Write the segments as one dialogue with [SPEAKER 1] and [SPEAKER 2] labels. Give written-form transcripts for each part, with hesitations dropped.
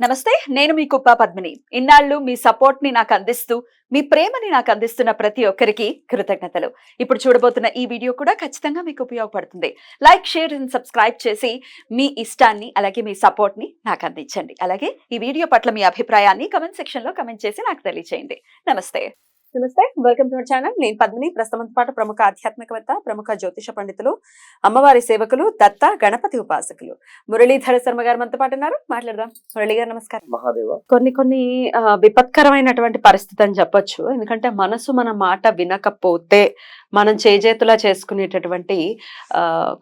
[SPEAKER 1] నమస్తే, నేను మీ కుప్ప పద్మిని. ఇన్నాళ్ళు మీ సపోర్ట్ ని నాకు అందిస్తూ, మీ ప్రేమని నాకు అందిస్తున్న ప్రతి ఒక్కరికి కృతజ్ఞతలు. ఇప్పుడు చూడబోతున్న ఈ వీడియో కూడా ఖచ్చితంగా మీకు ఉపయోగపడుతుంది. లైక్, షేర్ అండ్ సబ్స్క్రైబ్ చేసి మీ ఇష్టాన్ని అలాగే మీ సపోర్ట్ ని నాకు అందించండి. అలాగే ఈ వీడియో పట్ల మీ అభిప్రాయాన్ని కామెంట్ సెక్షన్ లో కామెంట్ చేసి నాకు తెలియజేయండి. నమస్తే. నమస్తే, వెల్కమ్ టు అవర్ ఛానల్. నేను పద్మిని. ప్రస్తుతంతో పాటు ప్రముఖ ఆధ్యాత్మికవేత్త, ప్రముఖ జ్యోతిష పండితులు, అమ్మవారి సేవకులు, దత్త గణపతి ఉపాసకులు మురళీధర శర్మ గారు మనతో పాటు ఉన్నారు. మాట్లాడదాం. మురళి గారు నమస్కారం.
[SPEAKER 2] మహాదేవ.
[SPEAKER 1] కొన్ని విపత్కరమైనటువంటి పరిస్థితి అని చెప్పొచ్చు. ఎందుకంటే మనసు మన మాట వినకపోతే మనం చేజేతులా చేసుకునేటటువంటి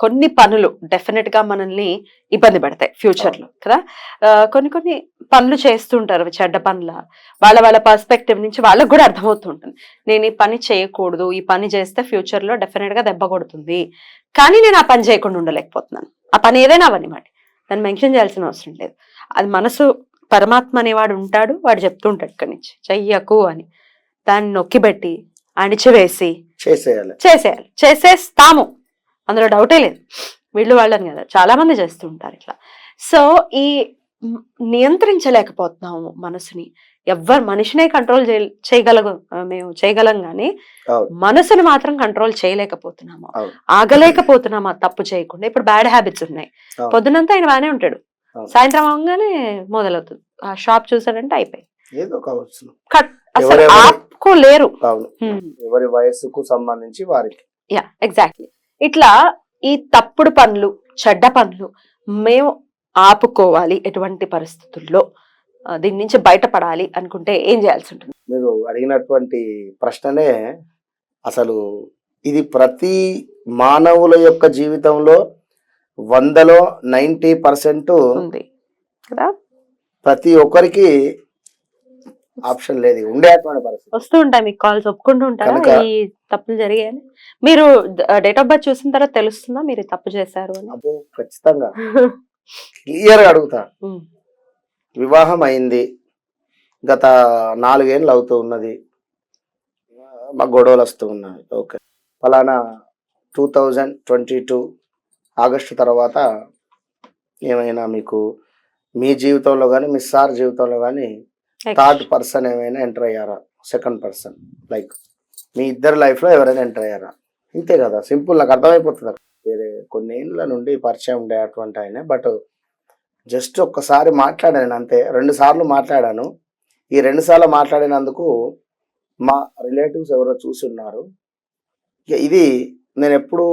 [SPEAKER 1] కొన్ని పనులు డెఫినెట్ గా మనల్ని ఇబ్బంది పెడతాయి ఫ్యూచర్ లో కదా. కొన్ని పనులు చేస్తుంటారు చెడ్డ పనుల, వాళ్ళ పర్స్పెక్టివ్ నుంచి వాళ్ళకు కూడా అర్థమవుతుంటుంది. నేను ఈ పని చేయకూడదు, ఈ పని చేస్తే ఫ్యూచర్ లో డెఫినెట్ గా దెబ్బ కొడుతుంది, కానీ నేను ఆ పని చేయకుండా ఉండలేకపోతున్నాను. ఆ పని ఏదైనా అవనివ్వండి, దాన్ని మెన్షన్ చేయాల్సిన అవసరం లేదు. అది మనసు పరమాత్మ అనేవాడు ఉంటాడు, వాడు చెప్తుంటాడు ఇక్కడి నుంచి చెయ్యకు అని. దాన్ని నొక్కిబెట్టి అణిచివేసి చేసేస్తాము, అందులో డౌటే లేదు. వీళ్ళు వాళ్ళని కదా చాలా మంది చేస్తూ ఉంటారు ఇట్లా. సో ఈ నియంత్రించలేకపోతున్నాము మనసుని. మనిషినే కంట్రోల్ మేము చేయగలం కానీ మనసుని మాత్రం కంట్రోల్ చేయలేకపోతున్నాము, ఆగలేకపోతున్నాము తప్పు చేయకుండా. ఇప్పుడు బ్యాడ్ హ్యాబిట్స్ ఉన్నాయి. పొద్దునంతా ఆయన బాగానే ఉంటాడు, సాయంత్రం అవగానే మొదలవుతుంది. ఆ షాప్ చూసాడంటే అయిపోయి అసలు ఆపుకోలేరు.
[SPEAKER 2] ఎవరి వయసుకు సంబంధించి వారికి.
[SPEAKER 1] Yeah, exactly. ఇట్లా ఈ తప్పుడు పనులు, చెడ్డ పనులు మేము ఆపుకోవాలి. ఎటువంటి పరిస్థితుల్లో దీని నుంచి బయటపడాలి అనుకుంటే ఏం చేయాల్సి ఉంటుంది?
[SPEAKER 2] మీరు అడిగినటువంటి ప్రశ్ననే అసలు ఇది ప్రతి మానవుల యొక్క జీవితంలో 100లో 90%
[SPEAKER 1] ఉంది కదా.
[SPEAKER 2] ప్రతి ఒక్కరికి ఆప్షన్ లేదు, ఉండేటువంటి పరిస్థితి.
[SPEAKER 1] వస్తూ ఉంటాయి మీకు కాల్స్, ఒప్పుకుంటూ ఉంటారా ఈ తప్పులు జరిగాయని? మీరు డేట్ ఆఫ్ బర్త్ చూసిన తర్వాత తెలుస్తుందా మీరు తప్పు చేశారు అని?
[SPEAKER 2] అబ్బో, ఖచ్చితంగా క్లియర్ గా అడుగుతా. వివాహం అయింది, గత 4 ఏళ్ళు అవుతూ ఉన్నది, మాకు గొడవలు వస్తూ ఉన్నాయి. ఓకే, ఫలానా 2022 ఆగస్టు తర్వాత ఏమైనా మీకు మీ జీవితంలో కానీ మీ సార్ జీవితంలో కానీ థర్డ్ పర్సన్ ఏమైనా ఎంటర్ అయ్యారా? సెకండ్ పర్సన్, లైక్ మీ ఇద్దరు లైఫ్లో ఎవరైనా ఎంటర్ అయ్యారా? ఇంతే కదా, సింపుల్. నాకు అర్థమైపోతుంది. వేరే కొన్ని ఏళ్ళ నుండి పరిచయం ఉండేటువంటి ఆయన, బట్ జస్ట్ ఒక్కసారి మాట్లాడాను అంతే. 2 సార్లు మాట్లాడాను. ఈ 2 సార్లు మాట్లాడినందుకు మా రిలేటివ్స్ ఎవరో చూసి ఉన్నారు. ఇది నేను ఎప్పుడు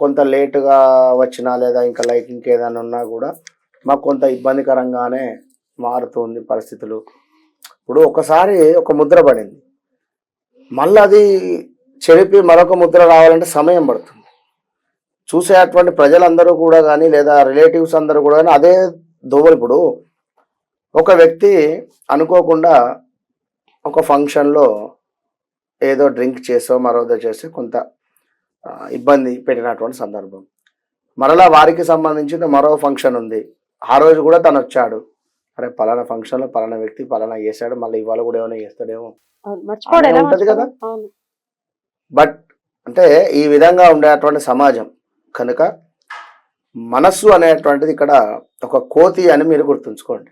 [SPEAKER 2] కొంత లేటుగా వచ్చినా లేదా ఇంకా లైక్ ఇంకేదైనా ఉన్నా కూడా మాకు కొంత ఇబ్బందికరంగానే మారుతుంది పరిస్థితులు. ఇప్పుడు ఒకసారి ఒక ముద్ర పడింది, మళ్ళీ అది చెరిపి మరొక ముద్ర రావాలంటే సమయం పడుతుంది. చూసేటువంటి ప్రజలందరూ కూడా కానీ లేదా రిలేటివ్స్ అందరూ కూడా కానీ అదే దోవలు. ఇప్పుడు ఒక వ్యక్తి అనుకోకుండా ఒక ఫంక్షన్లో ఏదో డ్రింక్ చేసో మరోదో చేసి కొంత ఇబ్బంది పెట్టినటువంటి సందర్భం. మరలా వారికి సంబంధించిన మరో ఫంక్షన్ ఉంది, ఆ రోజు కూడా తను వచ్చాడు. అరే పలానా ఫంక్షన్లో పలానా వ్యక్తి పలానా చేశాడు, మళ్ళీ ఇవాళ కూడా ఏమైనా చేస్తాడేమో ఉంటుంది కదా. బట్ అంటే ఈ విధంగా ఉండేటువంటి సమాజం కనుక మనస్సు అనేటువంటిది ఇక్కడ ఒక కోతి అని మీరు గుర్తుంచుకోండి.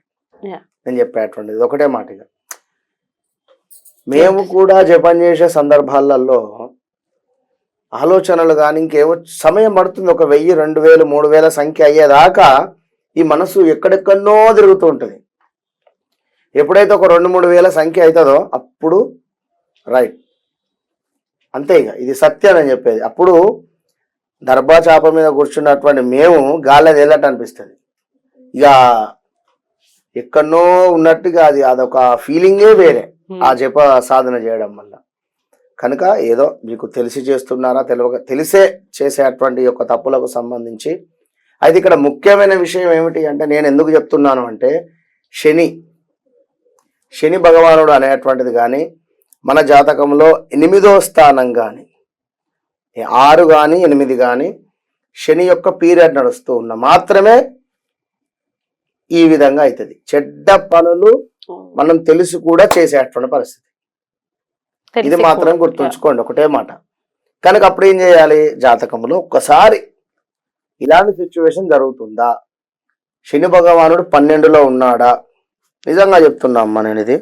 [SPEAKER 2] నేను చెప్పేటువంటిది ఒకటే మాటగా. మేము కూడా జపం చేసే సందర్భాలలో ఆలోచనలు కానీ ఇంకేవో సమయం పడుతుంది. ఒక 1000, 2000, 3000 సంఖ్య అయ్యేదాకా ఈ మనసు ఎక్కడెక్కడో తిరుగుతూ ఉంటుంది. ఎప్పుడైతే ఒక 2-3 వేల సంఖ్య అవుతుందో అప్పుడు రైట్, అంతే. ఇక ఇది సత్యం అని చెప్పేది. అప్పుడు దర్బా చాప మీద కూర్చున్నటువంటి మేము గాలి తేలట్టు అనిపిస్తుంది. ఇక ఎక్కడనో ఉన్నట్టుగా అదొక ఫీలింగే వేరే ఆ జప సాధన చేయడం వల్ల. కనుక ఏదో మీకు తెలిసి చేస్తున్నారా తెలిసే చేసేటువంటి యొక్క తప్పులకు సంబంధించి అయితే ఇక్కడ ముఖ్యమైన విషయం ఏమిటి అంటే, నేను ఎందుకు చెప్తున్నాను అంటే, శని భగవానుడు అనేటువంటిది కానీ మన జాతకంలో 8వ స్థానం కానీ 6 కానీ 8 కానీ శని యొక్క పీరియడ్ నడుస్తూ ఉన్న మాత్రమే ఈ విధంగా అవుతుంది. చెడ్డ పనులు మనం తెలిసి కూడా చేసేటువంటి పరిస్థితి. ఇది మాత్రం గుర్తుంచుకోండి, ఒకటే మాట. కనుక అప్పుడు ఏం చేయాలి? జాతకంలో ఒక్కసారి ఇలాంటి సిచ్యువేషన్ జరుగుతుందా, శని భగవానుడు 12లో ఉన్నాడా? నిజంగా చెప్తున్నా అమ్మా నేను ఇది.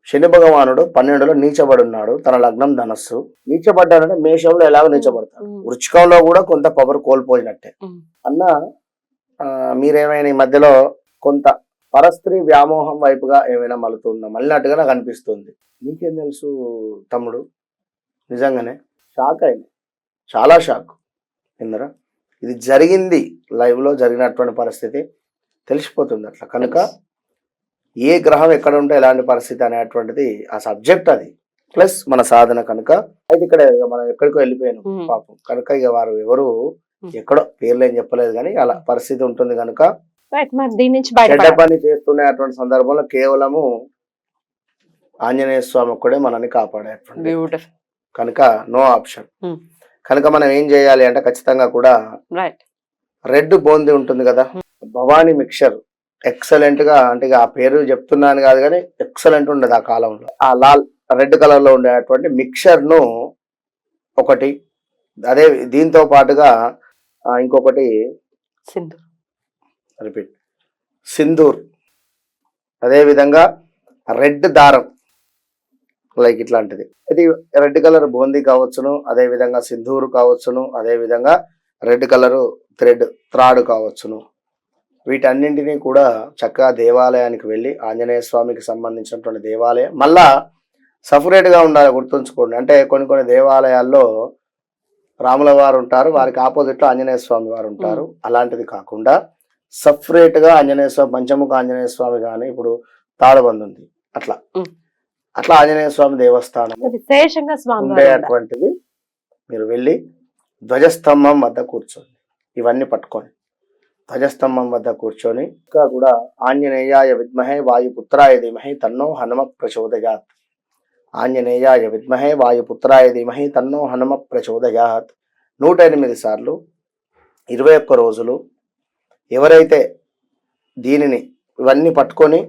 [SPEAKER 2] శని భగవానుడు 12లో నీచబడి ఉన్నాడు. తన లగ్నం ధనస్సు. నీచబడ్డాడంటే మేషంలో ఎలాగో నీచబడతాడు, వృచ్చికంలో కూడా కొంత పవర్ కోల్పోయినట్టే. అన్న మీరేమైనా ఈ మధ్యలో కొంత పరస్త్రీ వ్యామోహం వైపుగా ఏమైనా మళ్ళినట్టుగా నాకు అనిపిస్తుంది. నీకేం తెలుసు తమ్ముడు? నిజంగానే షాక్ అయింది, చాలా షాక్. ఇందరా ఇది జరిగింది, లైవ్ లో జరిగినటువంటి పరిస్థితి తెలిసిపోతుంది అట్లా. కనుక ఏ గ్రహం ఎక్కడ ఉంటే ఎలాంటి పరిస్థితి అనేటువంటిది ఆ సబ్జెక్ట్ అది, ప్లస్ మన సాధన. కనుక అయితే ఇక్కడ మనం ఎక్కడికో వెళ్ళిపోయాను పాపం. కనుక ఇక వారు ఎవరు ఎక్కడో పేర్లు ఏం చెప్పలేదు కానీ అలా పరిస్థితి ఉంటుంది. కనుక చెడ్డ పని చేస్తున్నటువంటి సందర్భంలో కేవలము ఆంజనేయ స్వామి ఒక్కడే మనల్ని కాపాడేటువంటి. కనుక నో ఆప్షన్. కనుక మనం ఏం చేయాలి అంటే ఖచ్చితంగా కూడా రెడ్ బూందీ ఉంటుంది కదా, భవానీ మిక్చర్ ఎక్సలెంట్ గా, అంటే ఆ పేరు చెప్తున్నాను కాదు కానీ ఎక్సలెంట్ ఉండదు ఆ కాలంలో. ఆ లాల్ రెడ్ కలర్ లో ఉండేటువంటి మిక్చర్ ను ఒకటి, అదే దీంతో పాటుగా ఇంకొకటి రిపీట్ సింధూర్, అదే విధంగా రెడ్ దారం లైక్ ఇట్లాంటిది. ఇది రెడ్ కలర్ బూందీ కావచ్చును, అదే విధంగా సింధూరు కావచ్చును, అదే విధంగా రెడ్ కలరు త్రాడు కావచ్చును. వీటన్నింటినీ కూడా చక్కగా దేవాలయానికి వెళ్ళి ఆంజనేయ స్వామికి సంబంధించినటువంటి దేవాలయం మళ్ళా సపరేట్ గా ఉండాలి, గుర్తుంచుకోండి. అంటే కొన్ని దేవాలయాల్లో రాముల వారు ఉంటారు, వారికి ఆపోజిట్ లో ఆంజనేయ స్వామి వారు ఉంటారు. అలాంటిది కాకుండా సపరేట్ గా ఆంజనేయ స్వామి, పంచముఖ ఆంజనేయ స్వామి కానీ, ఇప్పుడు తాళబంది ఉంది, అట్లా ఆంజనేయ స్వామి దేవస్థానం ఉండేటువంటిది. మీరు వెళ్ళి ధ్వజస్తంభం వద్ద కూర్చోండి, ఇవన్నీ పట్టుకొని ధ్వజస్తంభం వద్ద కూర్చొని ఇంకా కూడా ఆంజనేయాయ విద్మహే వాయుపుత్రాయ ధీమహి తన్నో హనుమ ప్రచోదయాత్, ఆంజనేయాయ విద్మహే వాయుపుత్రాయ ధీమహి తన్నో హనుమ ప్రచోదయాత్ 108 సార్లు 21 రోజులు. ఎవరైతే దీనిని ఇవన్నీ పట్టుకొని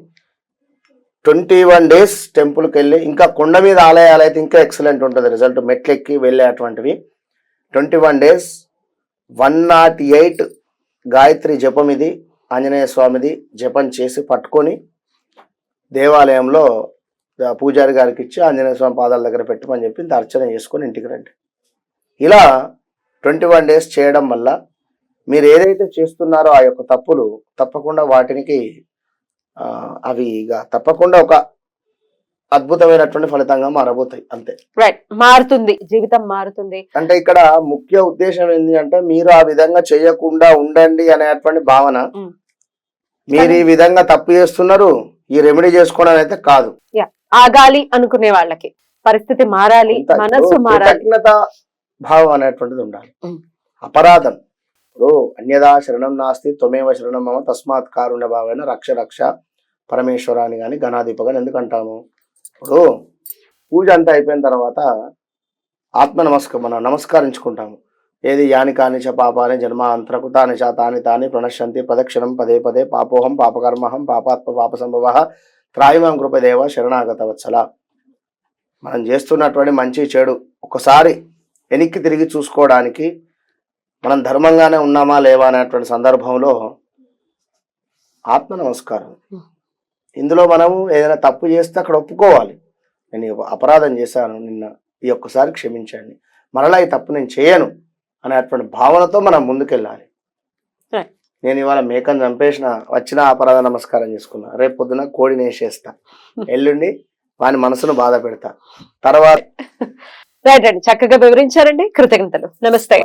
[SPEAKER 2] 21 డేస్ టెంపుల్కి వెళ్ళి, ఇంకా కొండ మీద ఆలయాలు అయితే ఇంకా ఎక్సలెంట్ ఉంటుంది రిజల్ట్, మెట్లెక్కి వెళ్ళేటువంటివి. 21 డేస్ 108 గాయత్రి జపం, ఇది ఆంజనేయ స్వామిది జపం చేసి పట్టుకొని దేవాలయంలో పూజారి గారికి ఇచ్చి ఆంజనేయ స్వామి పాదాల దగ్గర పెట్టమని చెప్పి ఇంత అర్చన చేసుకొని ఇంటికి రండి. ఇలా 21 డేస్ చేయడం వల్ల మీరు ఏదైతే చేస్తున్నారో ఆ యొక్క తప్పులు తప్పకుండా వాటికి అవి ఇక తప్పకుండా ఒక అద్భుతమైనటువంటి ఫలితంగా మారబోతాయి. అంతే,
[SPEAKER 1] రైట్, మారుతుంది, జీవితం మారుతుంది.
[SPEAKER 2] అంటే ఇక్కడ ముఖ్య ఉద్దేశం ఏంటి అంటే మీరు ఆ విధంగా చేయకుండా ఉండండి అనేటువంటి భావన. మీరు ఈ విధంగా తప్పు చేస్తున్నారు, ఈ రెమెడీ చేసుకోవడం అయితే కాదు.
[SPEAKER 1] ఆగాలి అనుకునే వాళ్ళకి పరిస్థితి మారాలి, మనసు మారాలి,
[SPEAKER 2] కృతజ్ఞత భావం అనేటువంటిది ఉండాలి. అపరాధం ఇప్పుడు అన్యదా శరణం నాస్తి త్వమేవ శరణం మమ తస్మాత్ కారుణ్య భావైన రక్ష రక్ష పరమేశ్వరాన్ని కానీ గణాధిపగా ఎందుకంటాము. ఇప్పుడు పూజ అంతా అయిపోయిన తర్వాత ఆత్మ మనం నమస్కరించుకుంటాము. ఏది యాని కాని చ పాపాని జన్మాంతరకృతాని చ తాని తాని ప్రణశ్యంతి ప్రదక్షిణం పదే పదే పాపోహం పాపకర్మహం పాపాత్మ పాప సంభవ త్రాయిమాం కృపదేవ శరణాగత వత్సల. మనం చేస్తున్నటువంటి మంచి చెడు ఒకసారి వెనక్కి తిరిగి చూసుకోవడానికి, మనం ధర్మంగానే ఉన్నామా లేవా అనేటువంటి సందర్భంలో ఆత్మ నమస్కారం. ఇందులో మనము ఏదైనా తప్పు చేస్తే అక్కడ ఒప్పుకోవాలి, నేను అపరాధం చేశాను, నిన్న ఈ ఒక్కసారి క్షమించండి, మరలా ఈ తప్పు నేను చేయను అనేటువంటి భావనతో మనం ముందుకెళ్ళాలి. నేను ఇవాళ మేకను చంపేసిన వచ్చిన అపరాధ నమస్కారం చేసుకున్నా, రేపు పొద్దున కోడిని వేసేస్తా, ఎల్లుండి వాని మనసును బాధ పెడతా తర్వాత.
[SPEAKER 1] రైట్ అండి, చక్కగా వివరించారండి, కృతజ్ఞతలు, నమస్తే.